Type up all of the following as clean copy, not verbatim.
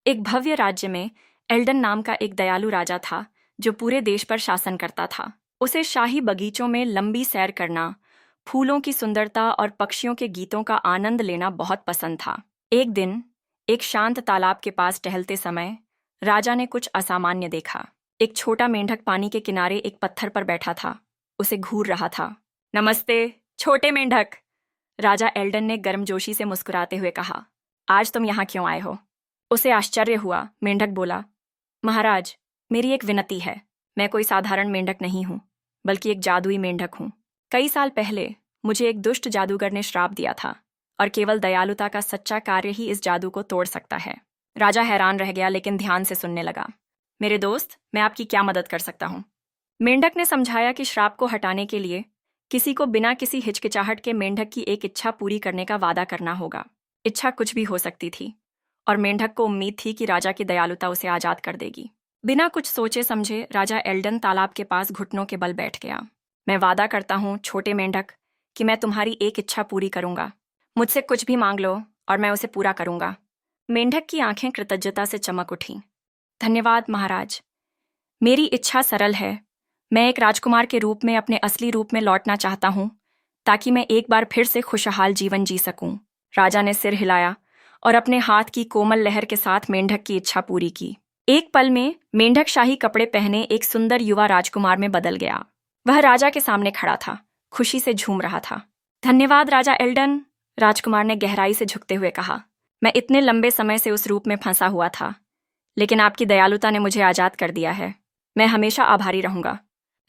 एक भव्य राज्य में एल्डन नाम का एक दयालु राजा था जो पूरे देश पर शासन करता था। उसे शाही बगीचों में लंबी सैर करना, फूलों की सुंदरता और पक्षियों के गीतों का आनंद लेना बहुत पसंद था। एक दिन एक शांत तालाब के पास टहलते समय राजा ने कुछ असामान्य देखा। एक छोटा मेंढक पानी के किनारे एक पत्थर पर बैठा था। उसे घूर रहा था। नमस्ते छोटे मेंढक, राजा एल्डन ने गर्मजोशी से मुस्कुराते हुए कहा। आज तुम यहाँ क्यों आए हो? उसे आश्चर्य हुआ। मेंढक बोला, महाराज, मेरी एक विनती है। मैं कोई साधारण मेंढक नहीं हूँ, बल्कि एक जादुई मेंढक हूँ। कई साल पहले मुझे एक दुष्ट जादूगर ने श्राप दिया था और केवल दयालुता का सच्चा कार्य ही इस जादू को तोड़ सकता है। राजा हैरान रह गया, लेकिन ध्यान से सुनने लगा। मेरे दोस्त, मैं आपकी क्या मदद कर सकता हूँ? मेंढक ने समझाया कि श्राप को हटाने के लिए किसी को बिना किसी हिचकिचाहट के मेंढक की एक इच्छा पूरी करने का वादा करना होगा। इच्छा कुछ भी हो सकती थी और मेंढक को उम्मीद थी कि राजा की दयालुता उसे आजाद कर देगी। बिना कुछ सोचे समझे राजा एल्डन तालाब के पास घुटनों के बल बैठ गया। मैं वादा करता हूँ छोटे मेंढक कि मैं तुम्हारी एक इच्छा पूरी करूंगा। मुझसे कुछ भी मांग लो और मैं उसे पूरा करूंगा। मेंढक की आंखें कृतज्ञता से चमक उठीं। धन्यवाद महाराज, मेरी इच्छा सरल है। मैं एक राजकुमार के रूप में अपने असली रूप में लौटना चाहता हूँ, ताकि मैं एक बार फिर से खुशहाल जीवन जी सकूं। राजा ने सिर हिलाया और अपने हाथ की कोमल लहर के साथ मेंढक की इच्छा पूरी की। एक पल में मेंढक शाही कपड़े पहने एक सुंदर युवा राजकुमार में बदल गया। वह राजा के सामने खड़ा था, खुशी से झूम रहा था। धन्यवाद राजा एल्डन, राजकुमार ने गहराई से झुकते हुए कहा। मैं इतने लंबे समय से उस रूप में फंसा हुआ था, लेकिन आपकी दयालुता ने मुझे आजाद कर दिया है। मैं हमेशा आभारी रहूंगा।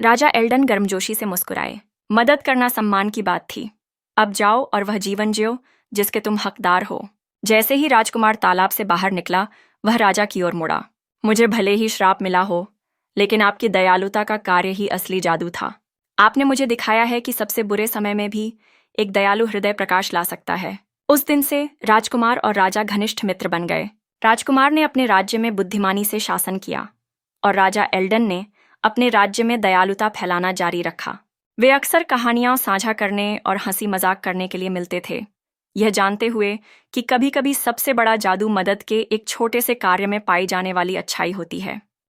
राजा एल्डन गर्मजोशी से मुस्कुराए। मदद करना सम्मान की बात थी। अब जाओ और वह जीवन जियो जिसके तुम हकदार हो। जैसे ही राजकुमार तालाब से बाहर निकला, वह राजा की ओर मुड़ा। मुझे भले ही श्राप मिला हो, लेकिन आपकी दयालुता का कार्य ही असली जादू था। आपने मुझे दिखाया है कि सबसे बुरे समय में भी एक दयालु हृदय प्रकाश ला सकता है। उस दिन से राजकुमार और राजा घनिष्ठ मित्र बन गए। राजकुमार ने अपने राज्य में बुद्धिमानी से शासन किया और राजा एल्डन ने अपने राज्य में दयालुता फैलाना जारी रखा। वे अक्सर कहानियां साझा करने और हंसी मजाक करने के लिए मिलते थे, यह जानते हुए कि कभी-कभी सबसे बड़ा जादू मदद के एक छोटे से कार्य में पाई जाने वाली अच्छाई होती है।